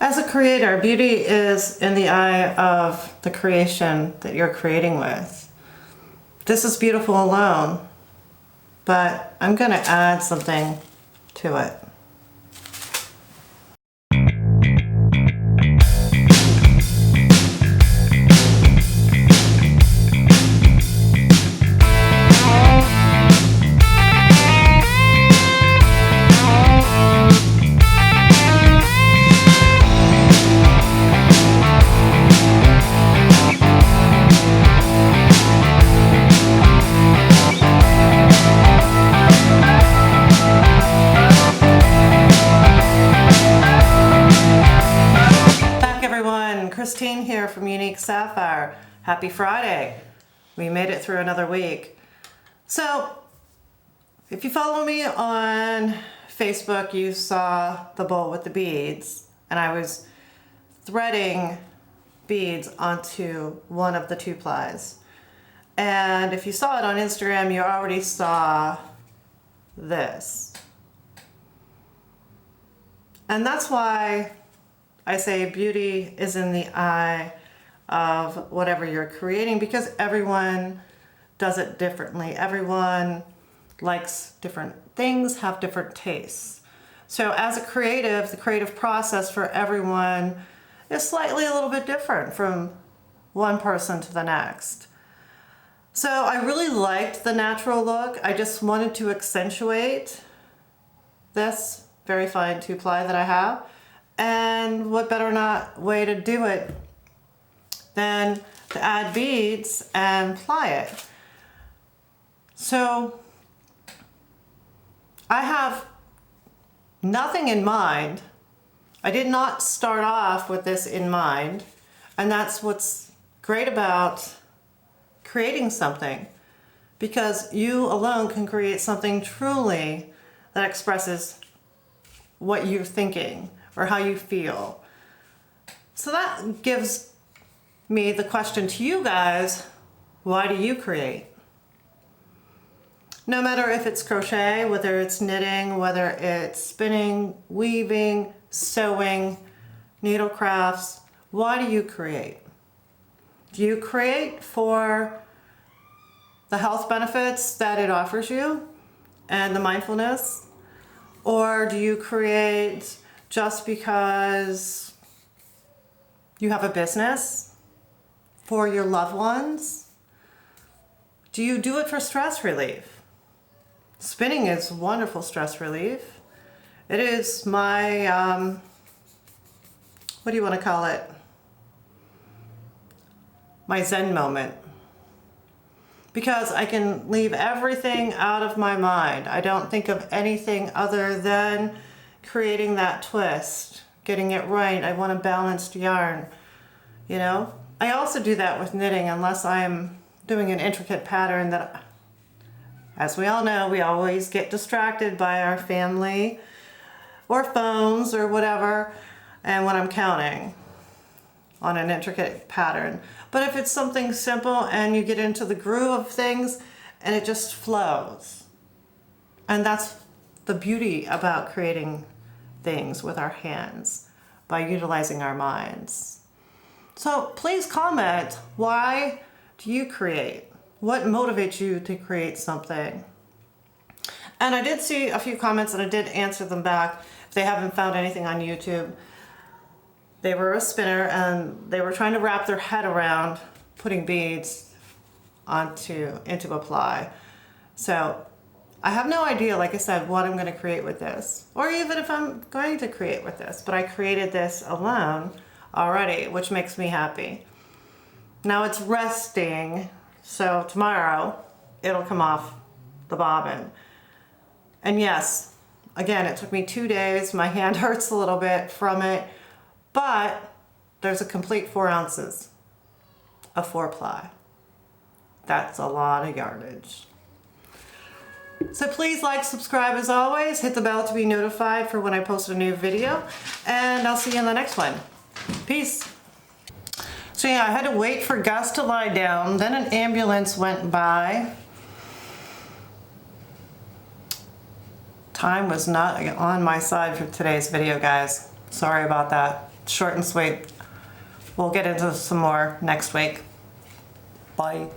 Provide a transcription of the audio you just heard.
As a creator, beauty is in the eye of the creation that you're creating with. This is beautiful alone, but I'm going to add something to it. Here from Unique Sapphire. Happy Friday. We made it through another week. So if you follow me on Facebook, you saw the bowl with the beads, and I was threading beads onto one of the 2-plies. And if you saw it on Instagram, you already saw this. And that's why I say beauty is in the eye of whatever you're creating, because everyone does it differently. Everyone likes different things, have different tastes. So as a creative, the creative process for everyone is slightly a little bit different from one person to the next. So I really liked the natural look. I just wanted to accentuate this very fine 2-ply that I have. And what better way to do it than to add beads and ply it. So I have nothing in mind. I did not start off with this in mind, and that's what's great about creating something, because you alone can create something truly that expresses what you're thinking or how you feel. So that gives me the question to you guys: why do you create? No matter if it's crochet, whether it's knitting, whether it's spinning, weaving, sewing, needle crafts, why do you create? Do you create for the health benefits that it offers you and the mindfulness? Or do you create just because you have a business, for your loved ones? Do you do it for stress relief? Spinning is wonderful stress relief. It is my, what do you want to call it? My Zen moment. Because I can leave everything out of my mind. I don't think of anything other than creating that twist, getting it right. I want a balanced yarn, you know? I also do that with knitting, unless I'm doing an intricate pattern that, as we all know, we always get distracted by our family or phones or whatever, and when I'm counting on an intricate pattern. But if it's something simple and you get into the groove of things and it just flows, and that's the beauty about creating things with our hands, by utilizing our minds. So please comment, why do you create? What motivates you to create something? And I did see a few comments and I did answer them back. If they haven't found anything on YouTube, they were a spinner and they were trying to wrap their head around putting beads into a ply. So I have no idea, like I said, what I'm going to create with this, or even if I'm going to create with this, but I created this alone already, which makes me happy. Now it's resting, so tomorrow it'll come off the bobbin. And yes, again, it took me 2 days. My hand hurts a little bit from it, but there's a complete 4 ounces of 4-ply. That's a lot of yardage. So please like, subscribe as always, hit the bell to be notified for when I post a new video, and I'll see you in the next one. Peace. So yeah, I had to wait for Gus to lie down, then an ambulance went by. Time was not on my side for today's video, guys. Sorry about that. short and sweet. We'll get into some more next week. Bye.